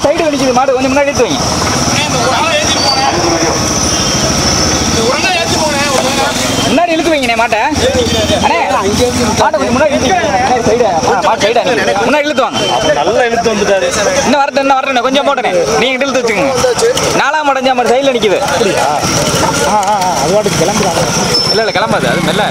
Side வலிக்குது மாடு கொஞ்சம் முன்னாடி எடுத்து வைங்க. முன்னாடி இழுத்து வைங்கண்ணே மாட்டை. அண்ணே மாட்டை கொஞ்சம் முன்னாடி சைடு மாட்டு சைடு முன்னாடி இழுத்து வாங்க. நல்லா இழுத்து வந்துட்டாரு. இன்னும் வரட்டும் கொஞ்சம் போட்டனே நீங்க இழுத்து வச்சுக்கோங்க. 4ஆம் மாடு மாதிரி சைடில் நிற்குது. அது வாட்டுக்கு கிளம்புறாங்க. இல்லை கிளம்பாது அது மெல்ல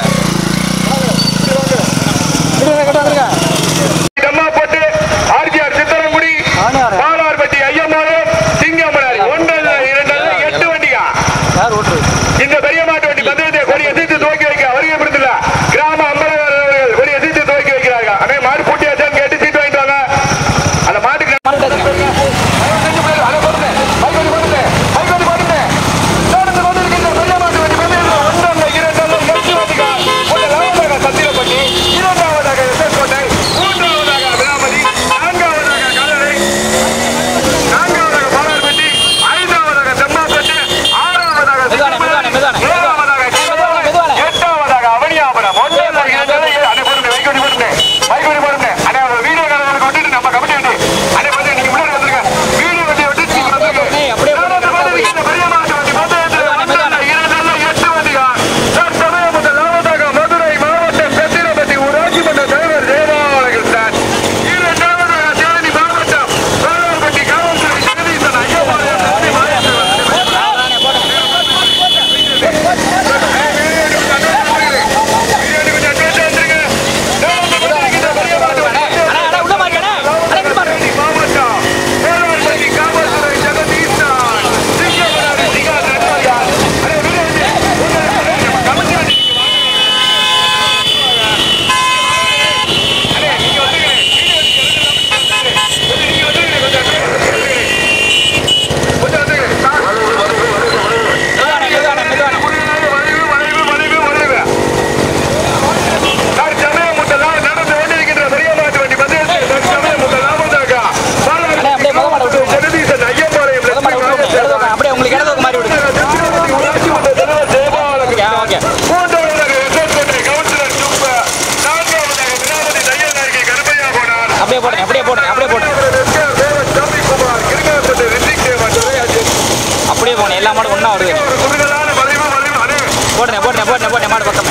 இந்த பெரிய மாட்டு வண்டி பந்தயத்தை கொடி எதிர்த்து துவக்கி வைக்க வருகை புரிந்துள்ள கிராம அம்பலவர்கள் கொடி எதிர்த்து துவக்கி வைக்கிறார்கள். அதே மாடு பூட்டியாச்சான்னு கேட்டு சீட்டு வாங்கிட்டு வாங்க. அந்த மாட்டுக்கு சத்திரப்பட்டி, 2ஆவதாக எஸ்எஸ்கோட்டை, 3ஆவதாக விராமதி, 4ஆவதாக கல்லறை, 4ஆவதாக பாலார்பட்டி, 5ஆவதாக தெம்மாப்பட்டு, 6ஆவதாக 8ஆவதாக அவனியாபுரம், 1ஆவதாக வீடியோ காரர்களுக்கு விட்டுட்டு நம்ம கமிட்டி வண்டி அதே மாதிரி நீங்க முன்னாடி வந்துருங்க. வீடியோ வண்டியை விட்டு பெரிய மாட்டு வண்டி 8 வண்டிகள் தற்சமயம் முதல் லாபத்தாக மதுரை மாவட்டம் சத்திரப்பட்டி ஊராட்சி மன்ற தலைவர் ஜெயபாலகிருஷ்ணன், 2ஆவதாக தேனி மாவட்டம் பாலார்பட்டி காவல்துறை ஜெகதீசன் ஐயப்பாளையம் அப்படியே போனேன். எல்லா மாடும் ஒன்றா வருது. போட்டேன் மாடு பக்கம்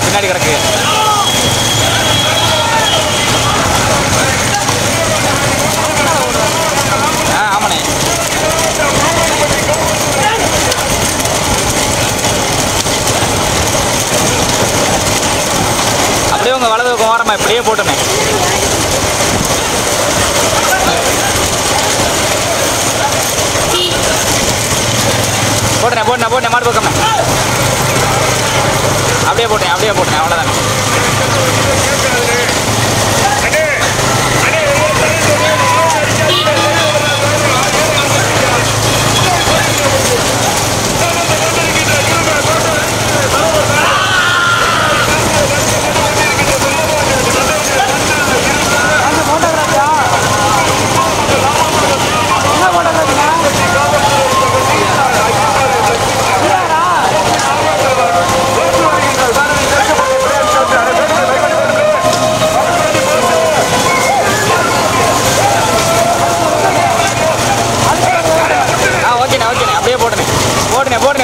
பின்னாடி கிடக்கு. ஆமாண்ணே அப்படியே உங்க வலது ஓரமா இப்படியே போட்டுமே. போட்டேன் மாடு பக்கம் அப்படியே போட்டேன் அவ்வளோதான்.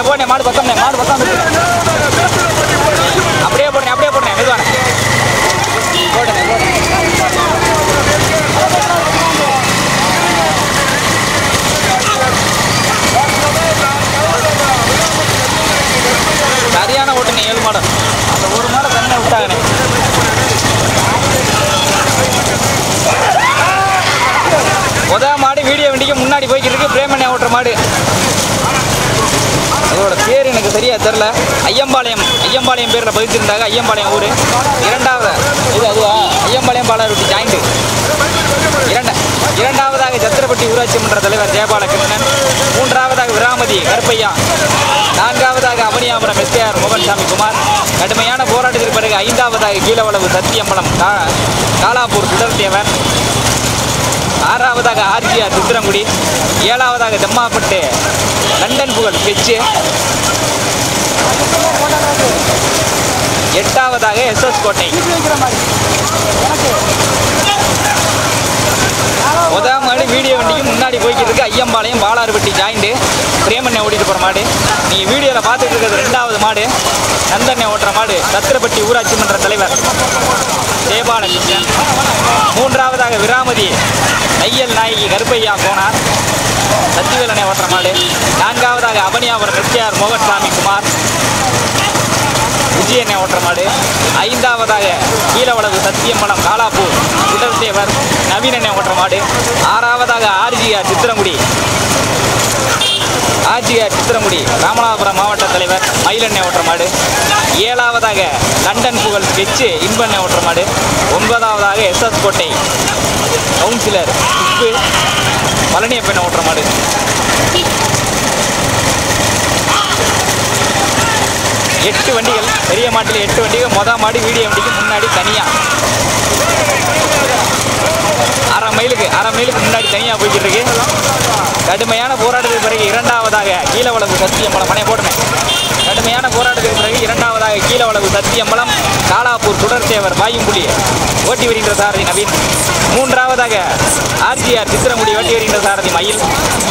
போட்டேன் மாடு பக்கம் அப்படியே போட்டேன் மெதுவான போட்டேன். மாடு. அதோட பேர் எனக்கு சரியா தெரில. ஐயம்பாளையம் பேரில் பதிச்சிருந்தாங்க. ஐயம்பாளையம் ஊர். இரண்டாவது இது அதுவா ஐயம்பாளையம் பாலாறுட்டி ஜாயிண்ட். இரண்டாவதாக சத்திரப்பட்டி ஊராட்சி மன்ற தலைவர் ஜெயபாலகிருஷ்ணன். மூன்றாவதாக விராமதி கருப்பையா. நான்காவதாக அவனியாபுரம் எஸ்கேஆர் மோகன்சாமி குமார். கடுமையான போராட்டத்திற்கு பிறகு ஐந்தாவதாக கீழவளவு சத்தியம்பலம் காலாப்பூர் சுடர்தேவர். ஆறாவதாக ஆர்ஜிஆர் சித்திரங்குடி. ஏழாவதாக தெம்மாப்பட்டு லண்டன் புகழ் ஸ்கெட்சு. எட்டாவதாக எஸ்எஸ் கோட்டை. முதல் மாடு வீடியோ வண்டிக்கு முன்னாடி போய்கிட்டு இருக்கு. ஐயம்பாளையம் பாலாறுபட்டி ஜாயிண்ட். பிரேமண்ணை ஓடிட்டு போகிற மாடு. நீங்கள் வீடியோவில் பார்த்துட்டு இருக்கிறது ரெண்டாவது மாடு. நந்தண்ணை ஓட்டுற மாடு சத்திரப்பட்டி ஊராட்சி மன்ற தலைவர் ஜெயபாலகிருஷ்ணன். மூன்றாவதாக விராமதி தையல் நாயகி கருப்பையா கோனார் சத்திவேலனை ஓட்டுற மாடு. நான்காவதாக அவனியாபுரம் எஸ்கேஆர் மோகன்சாமி குமார் விஜயனை ஓட்டுற மாடு. ஐந்தாவதாக கீழவளவு சத்தியம்பலம் காலாப்பூர் சுடர்தேவர் நவீனனை ஓட்டுற மாடு. ஆறாவதாக ஆர்ஜிஆர் சித்திரங்குடி ராமநாதபுரம் மாவட்ட தலைவர் மயிலெண்ணை ஓட்டுற மாடு. ஏழாவதாக லண்டன் புகழ் ஸ்கெட்சு இன்பெண்ணை ஓட்டுற மாடு. ஒன்பதாவதாக எஸ்எஸ் கோட்டை கவுன்சிலர் உப்பு பழனியப்பெண்ணை ஓட்டுற மாடு. எட்டு வண்டிகள் பெரிய மாட்டில் 8 வண்டிகள். மொதல் மாடு வீடியோ வண்டிக்கு முன்னாடி தனியாக அரை மைலுக்கு முன்னாடி தனியாக போய்கிட்டு இருக்கு. கடுமையான போராட்டத்துக்கு பிறகு இரண்டாவதாக கீழவளவு சத்தியம்பலம் மனை போட்டேன். கடுமையான போராட்டத்துக்கு பிறகு இரண்டாவதாக கீழவளவு சத்தியம்பலம் காலாப்பூர் சுடர்தேவர் வாயும்புலி ஓட்டி வருகின்ற சாரதி நவீன். மூன்றாவதாக ஆர்ஜிஆர் சித்திரமுடி ஓட்டி வருகின்ற சாரதி மயில்.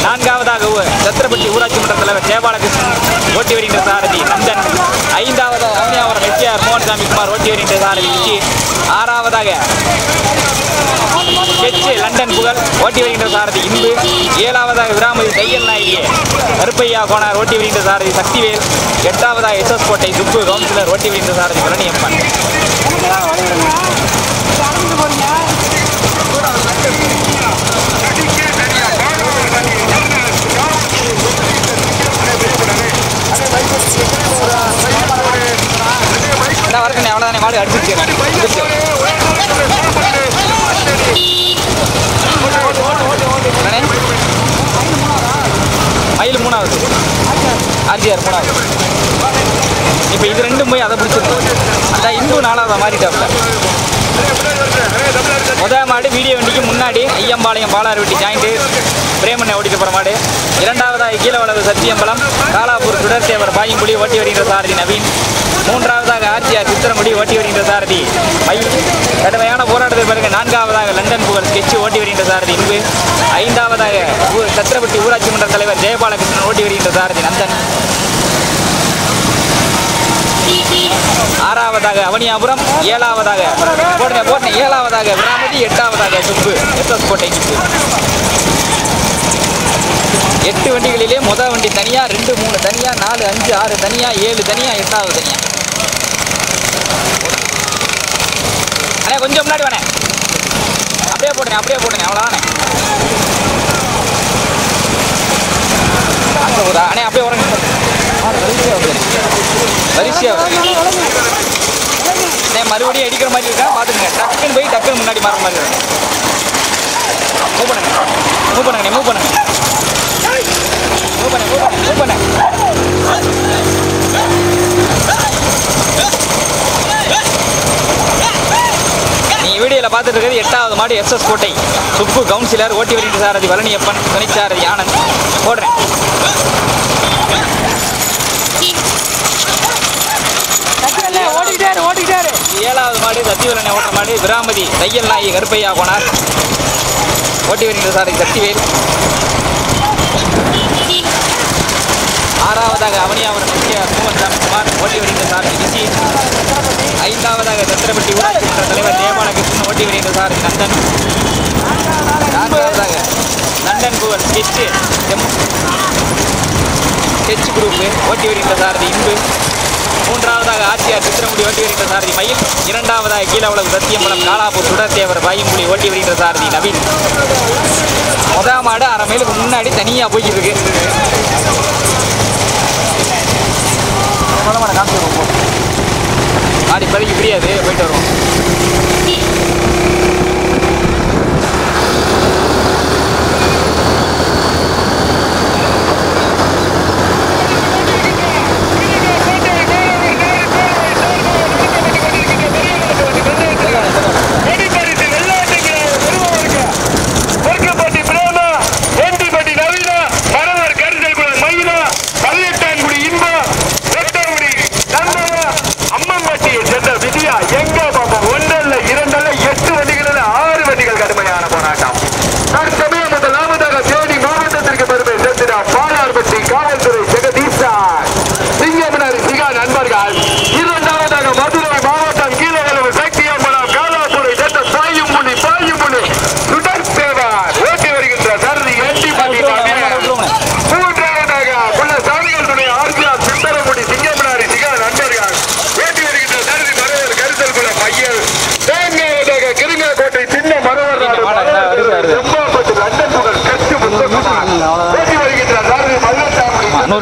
நான்காவதாக சத்திரப்பட்டி ஊராட்சி மன்ற தலைவர் ஜெயபாலகிருஷ்ணன் ஓட்டி வருகின்ற சாரதி நந்தன். ஐந்தாவதாக அவனியாபுரம் எஸ்கேஆர் மோகன்சாமி குமார் ஓட்டி வருகின்ற சாரதி விஜி. ஆறாவதாக ஸ்கெட்சு லண்டன் புகழ் ஓட்டி வருகின்ற சாரதி இன்பு. ஏழாவதாக விராமதி தையல் நாயகி கருப்பையா கோனார் ஓட்டி வருகின்ற சாரதி சக்திவேல். எட்டாவதாக எஸ்எஸ் கோட்டை சுப்பு கவுன்சிலர் ஓட்டி வருகின்ற சாரதி பழனியப்பன். என்ன வரக்கண்ணே அவ்வளோதானே மாடு அடிச்சிருச்சு. மயில் மூணாவது ஆர்ஜிஆர் மூணாவது. இப்போ இது ரெண்டும் போய் அதை பிடிச்சிருக்கு. அந்த இந்து நாலாவது மாறிட்டாப்ல. முதல் மாடு வீடியோ வண்டிக்கு முன்னாடி ஐயம்பாளையம் பாலாறுவட்டி ஜாயிண்ட் பிரேமண்ணை ஓட்டிட்டு போகிற மாடு. இரண்டாவதாக கீழவளவு சத்தியம்பலம் காலாப்பூர் சுடர்தேவர் பாயும்புலி ஓட்டி வருகின்ற சாரதி நவீன். மூன்றாவதாக ஆர்ஜிஆர் சித்திரமுடி ஓட்டி வருகின்ற சாரதி மயில். கடுமையான போராட்டத்திற்கு பிறகு நான்காவதாக லண்டன் புகழ் ஸ்கெட்சு ஓட்டி வருகின்ற சாரதி இன்பு. ஐந்தாவதாக சத்திரப்பட்டி ஊராட்சி மன்ற தலைவர் ஜெயபாலகிருஷ்ணன் ஓட்டி வருகின்ற சாரதி நந்தன். ஆறாவதாக அவனியாபுரம். ஏழாவதாக ஏழாவதாக விராமதி. எட்டாவதாக சுப்பு எஸ்எஸ் கோட்டை சுப்பு. 8 வண்டிகளிலே முதல் வண்டி தனியாக, 2, 3 தனியாக, 4, 5, 6 தனியாக, 7 தனியாக, 8வது தனியாக. அண்ணே கொஞ்சம் முன்னாடி வானே. அப்படியே போடுங்க அவ்வளோதானே. அண்ணே அப்படியே உரங்க வரிசையாக மறுபடியும் அடிக்கிற மாதிரி இருக்கா பார்த்துக்குங்க. டக்குன்னு போய் டக்குன்னு முன்னாடி மாற மாதிரி இருக்கும். மூவ் பண்ணுங்க. நீங்க வீடியோல பார்த்துட்டு இருக்கிறது 8வது மாடு எஸ்எஸ் கோட்டை சுப்பு கவுன்சிலர் ஓட்டி வருகின்ற சாரதி பழனியப்பன் துணைச்சாரதி ஆனந்த். போடுறேன். ஓடிட்டாரு. 7வது மாடு சத்திவேலனை ஓட்டுற மாடு விராமதி தையல் நாயகி கருப்பையா கோனார் ஓட்டி வருகின்ற சாரதி சக்திவேல். 6வதாக அவனியாபுரம் எஸ்கேஆர் மோகன்சாமி குமார் ஓட்டி வருகின்ற சாரதி விஜி. 5வதாக சத்திரப்பட்டி ஊராட்சி மன்ற தலைவர் ஜெயபாலகிருஷ்ணன் ஓட்டி வருகின்ற சாரதி நந்தன். 4வதாக லண்டன் புகழ் ஸ்கெட்சு குரூப் ஓட்டி வருகின்ற சாரதி இன்பு. மூன்றாவதாக ஆர்டிஆர் சித்திரமுடி ஓட்டி வருகின்ற சாரதி மயில். இரண்டாவதாக கீழவளவு சத்தியம்பலம் காலாப்பூர் சுடர்தேவர் பாயும்புலி ஓட்டி வருகின்ற சாரதி நவீன். முதல் மாடு அரை மைலுக்கு முன்னாடி தனியாக போய்கிட்டு இருக்கு. மாடு இப்போதைக்கு இப்படியாது போயிட்டு வருவோம்.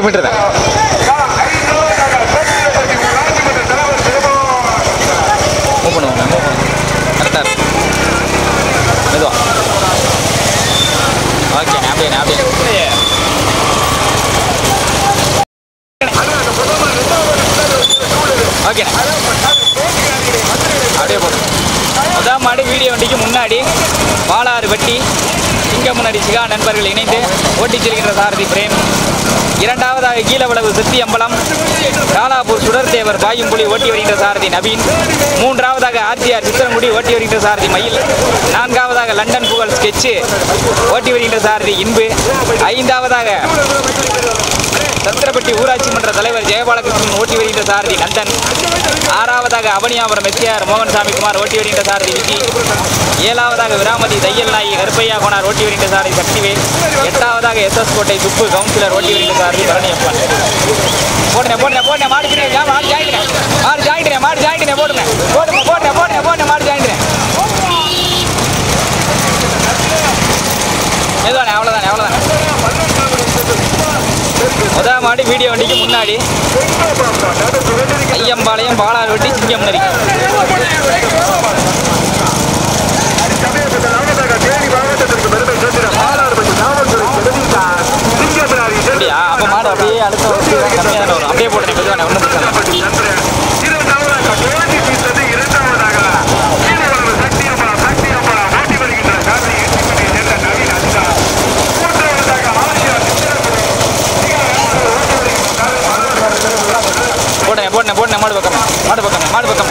மீட்டர் தான். மூவ் பண்ணுவாங்க கரெக்டாக மெதுவா. ஓகே அப்படியே ஓகே அப்படியே போடும். முதல் மாடு வீடியோ வண்டிக்கு முன்னாடி பாலாறு வட்டி சிங்கமுனரி சிகா நண்பர்கள் இணைந்து ஓட்டிச் செல்கின்ற சாரதி பிரேம். இரண்டாவதாக கீழவளவு சித்தியம்பலம் காலாப்பூர் சுடர்தேவர் பாயும்புலி ஓட்டி வருகின்ற சாரதி நவீன். மூன்றாவதாக ஆர்டிஆர் சித்திரங்குடி ஓட்டி வருகின்ற சாரதி மயில். நான்காவதாக லண்டன் புகழ் ஸ்கெட்சு ஓட்டி வருகின்ற சாரதி இன்பு. ஐந்தாவதாக சத்திரப்பட்டி ஊராட்சி மன்ற தலைவர் ஜெயபாலகிருஷ்ணன் ஓட்டி வருகின்ற சாரதி நந்தன். ஆறாவதாக அவனியாபுரம் எஸ்ஆர் மோகன்சாமி குமார் ஓட்டி வருகின்ற சாரதி விஜி. ஏழாவதாக விராமதி தையல் நாயி கருப்பையா கோனார் ஓட்டி வருகின்ற சாரதி சக்திவேல். எட்டாவதாக எஸ்எஸ் கோட்டை சுப்பு கவுன்சிலர் ஓட்டி வருகின்ற சாரதி பரணியப்பன். போடுங்க மாடு ஜாயிடுறேன் மாடு ஜாயிடுறேன் போடுங்க மாடு ஜாயிடுறேன். மெதுவானே அவ்வளோதானே. முதல் மாடு வீடியோ வண்டிக்கு முன்னாடி ஐயம்பாளையம் பாலாறு வட்டி சிங்கமுனரி. அப்படியா? அப்போ மாடு அப்படியே அடுத்த வருஷம் கம்மியாக தானே வரும். அப்படியே போட்டேன் மெதுவானே ஒன்றும் பிரச்சனை. போடுங்க மாடு பக்கம்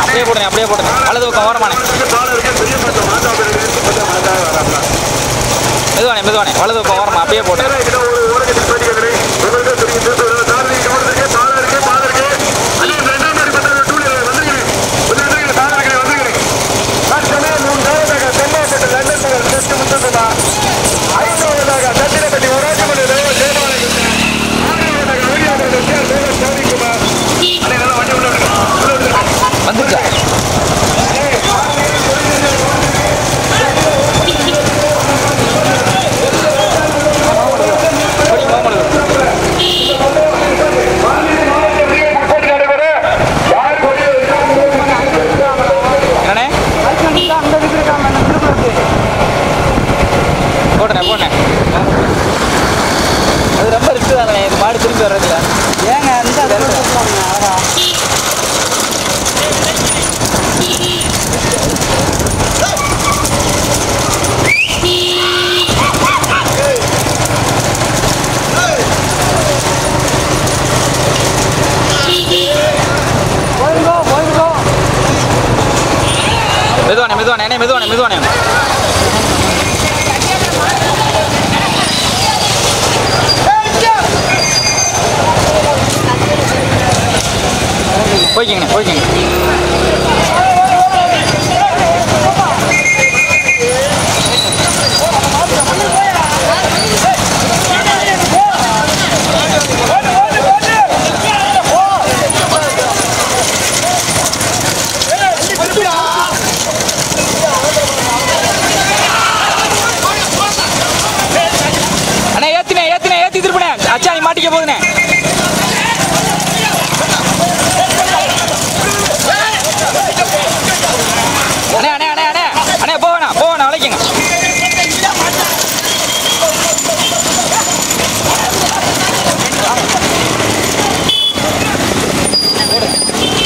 அப்படியே போடுங்க வலது பக்கம் ஓரமானே மெதுவானே வலது பக்கம் ஓரமா அப்படியே போட்டு வந்துச்சா? போட்டேன் அது ரொம்ப ரிஸ்க் தானே இது மாடு திரும்பி வர்றதுல. ஏங்க அந்த மெதுவானே போய்க்கிங்க அடிக்க போகுதுண்ணே. அண்ணே அண்ணே அண்ணே அண்ணே அண்ணே போவேண்ணா போவேண்ணா வளைக்குங்க.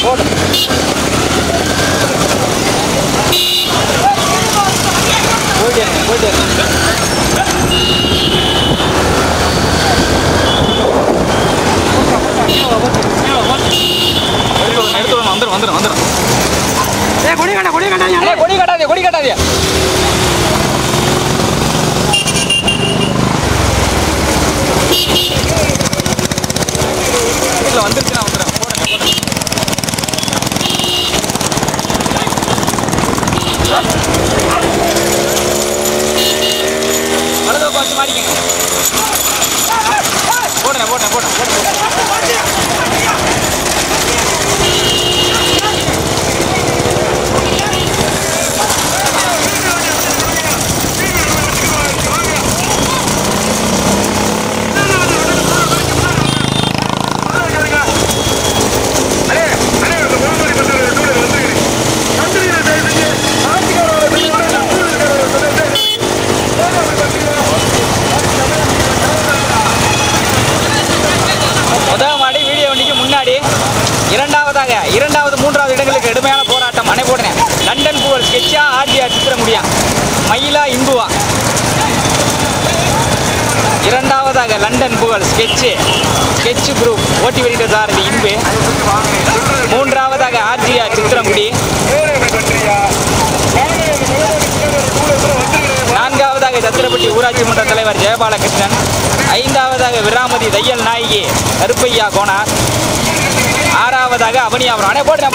போடு போயிட்டு வந்துடும். கொடி கட்டாதே. வீட்டில் வந்துருச்சுன்னா வந்துடும். வரதை பார்த்து மாட்டிக்கங்க. போட்டேன். இரண்டாவது மூன்றாவது இடங்களுக்கு கடுமையான போராட்டம். அணை போடுறேன். லண்டன் புகழ் ஸ்கெட்சா ஆர்ஜிஆர் சித்திரமுடியா மயிலா இன்புவா. இரண்டாவதாக லண்டன் புகழ் ஸ்கெட்ச் குரூப் ஓட்டி வருகிற சாரதி இன்பு. மூன்றாவதாக ஆர்ஜிஆர் சித்திரமுடி. நான்காவதாக சத்திரப்பட்டி ஊராட்சி மன்ற தலைவர் ஜெயபாலகிருஷ்ணன். ஐந்தாவதாக விராமதி தையல் நாயகி கருப்பையா கோனார். ஆறாவதாக அவனியாபுரம். அண்ணே போடுறேன்.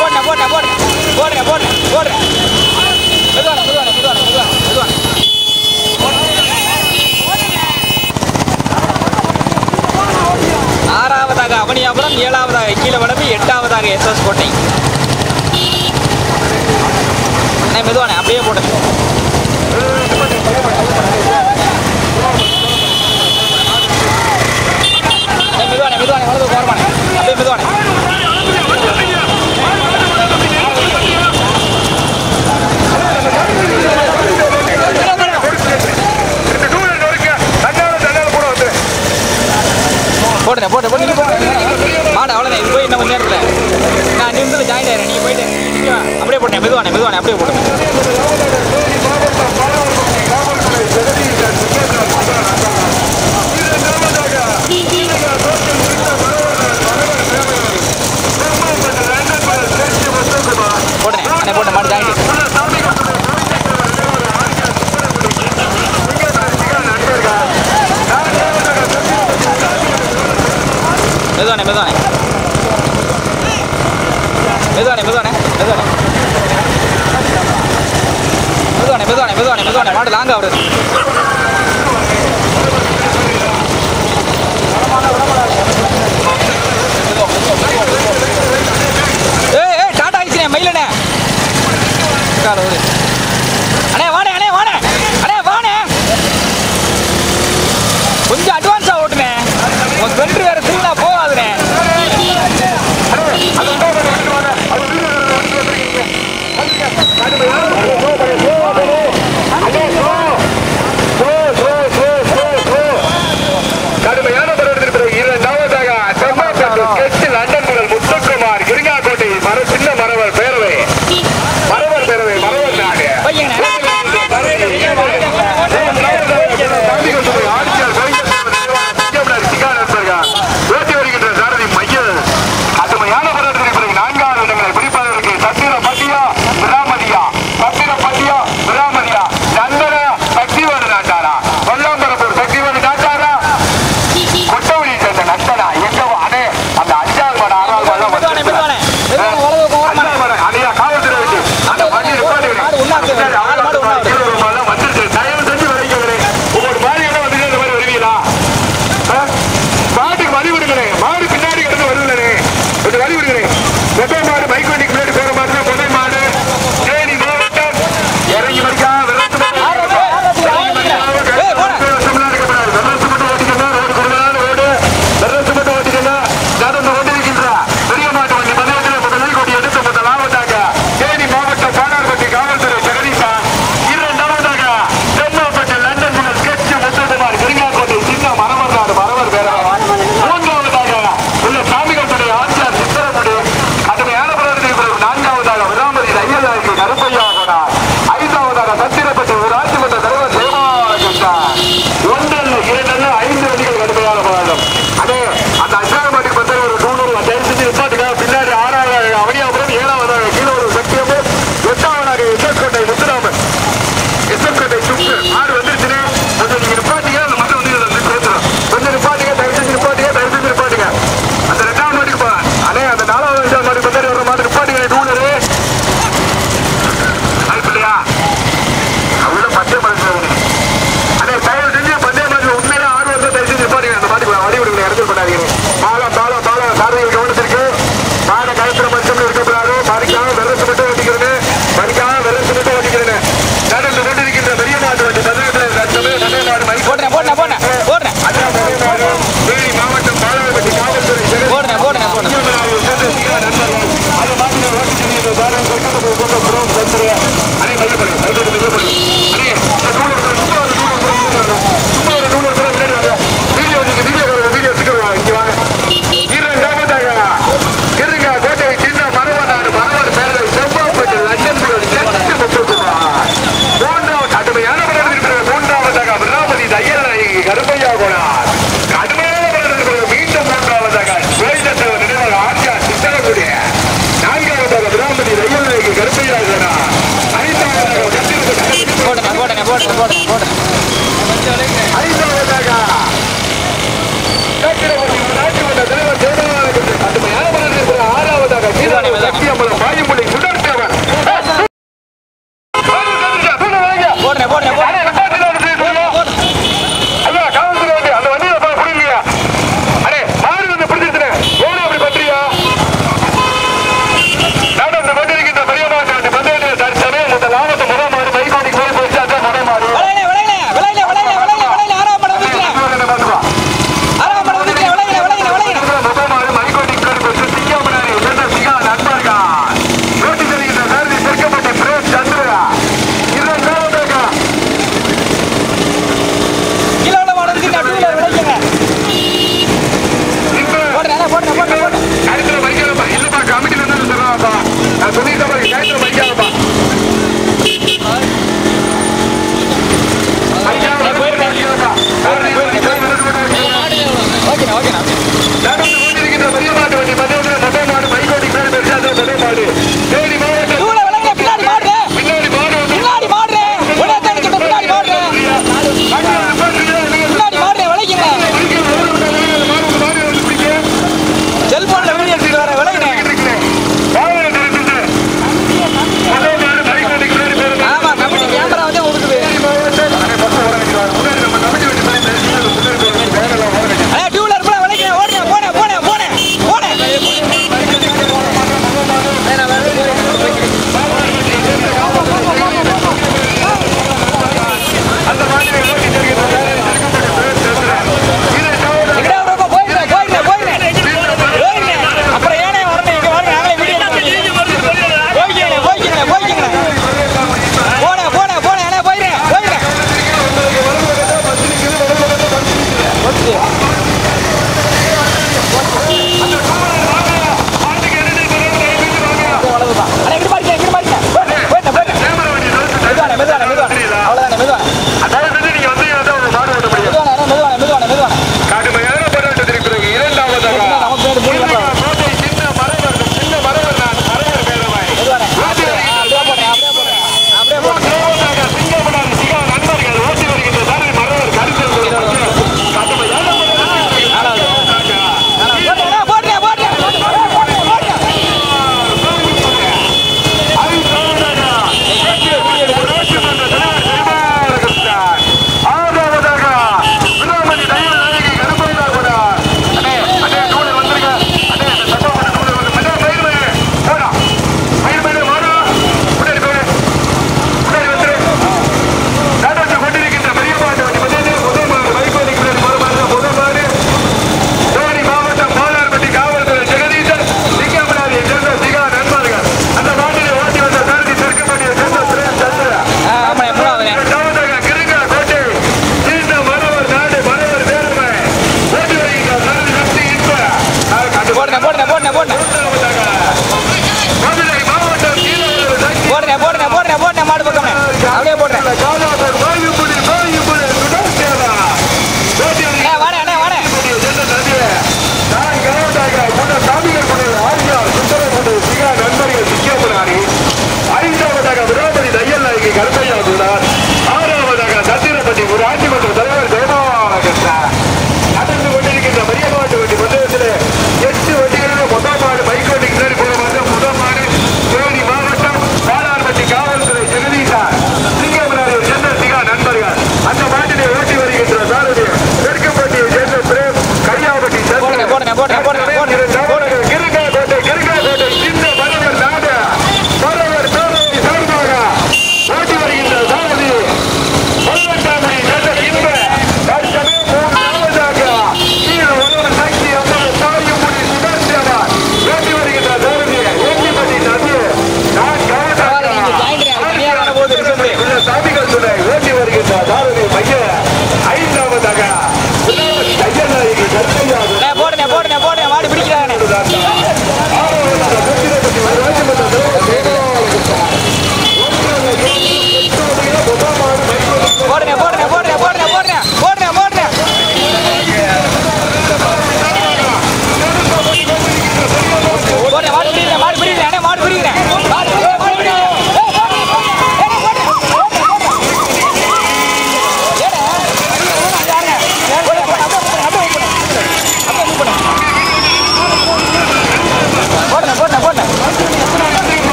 ஆறாவதாக அவனியாபுரம். ஏழாவதாக கீழவடவு. எட்டாவதாக எஸ்எஸ் கோட்டை. அண்ணே மெதுவானே அப்படியே போடு. மெதுவானே வலது கோரமானே அப்படியே மெதுவானே. போட்டு மாடு அவ்வளோதான். இது போய் இன்னும் நேரத்தில் நான் நிமிஷத்தில் ஜாயின் ஆகிறேன். நீங்கள் போயிட்டு அப்படியே போட்டேன். மெதுவானே அப்படியே போட்டு. போட்டேன் மாடு ஜாயின். மெதுவானே மாடு லாங்கா வருது. டாடா ஆயிடுச்சு மயிலண்ணே. அண்ணே வாணே கொஞ்சம் அட்வான்ஸா ஓட்டுனே. உன் வென்று வேற திருவிழா போகாதுனே. கடுமையான இரண்டாவதாக லண்டன் முதல் முத்துக்குமார் கிருங்காக்கோட்டை சின்ன மரவர் பேரவை நாடு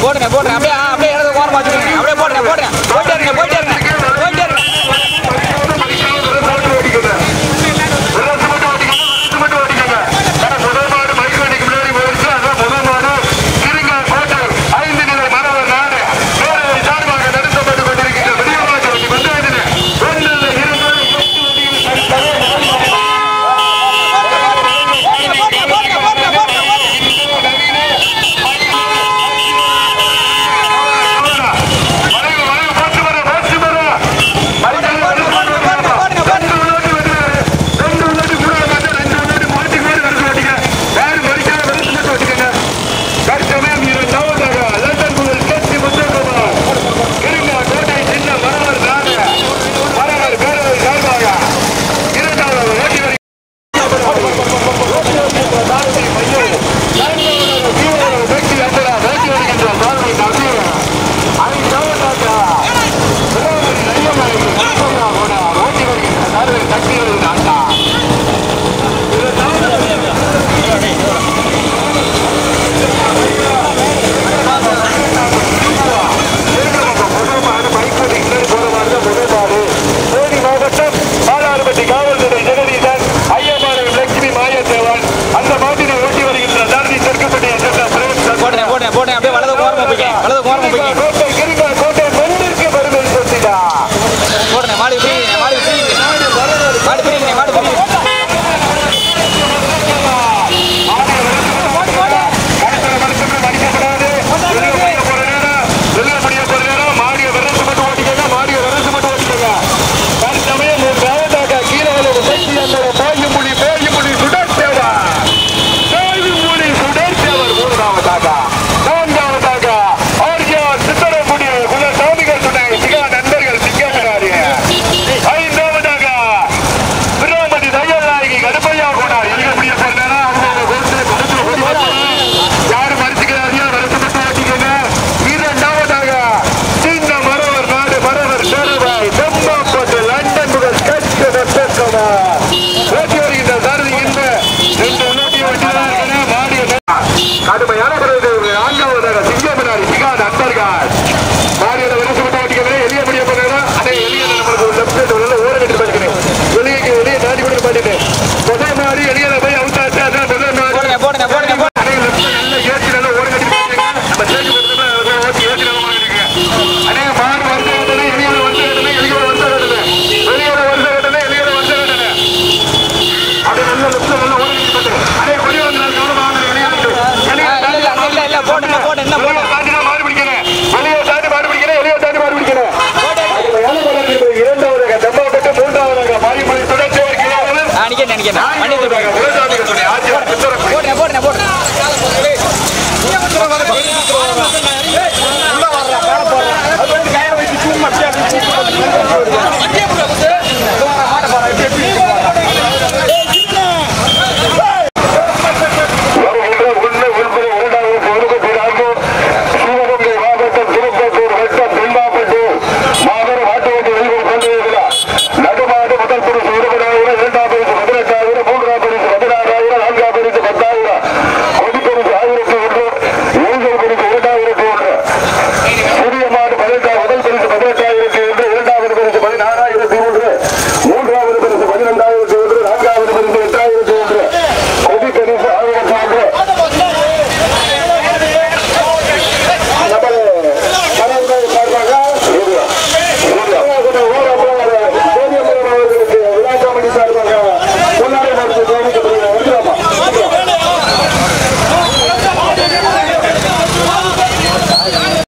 போடுங்க போடுங்க அப்படியே அப்படியே இடத்துல கோரமா வச்சுக்கோங்க அப்படியே போடுங்க போடுங்க போயிட்டே இருங்க போயிட்டே இருங்க போயிட்டே இருங்க போடுங்க அப்படியே வலது கோரமா போய்க்க வலது கோரமா போய்க்க போடுங்க மாடு பிரிங்க மாடு பிரிங்க மாடு பிரிங்க மாடு பிரிங்க கடுமையான நான்காவதாக சிங்கமனாரி சிகா நண்பர்கள்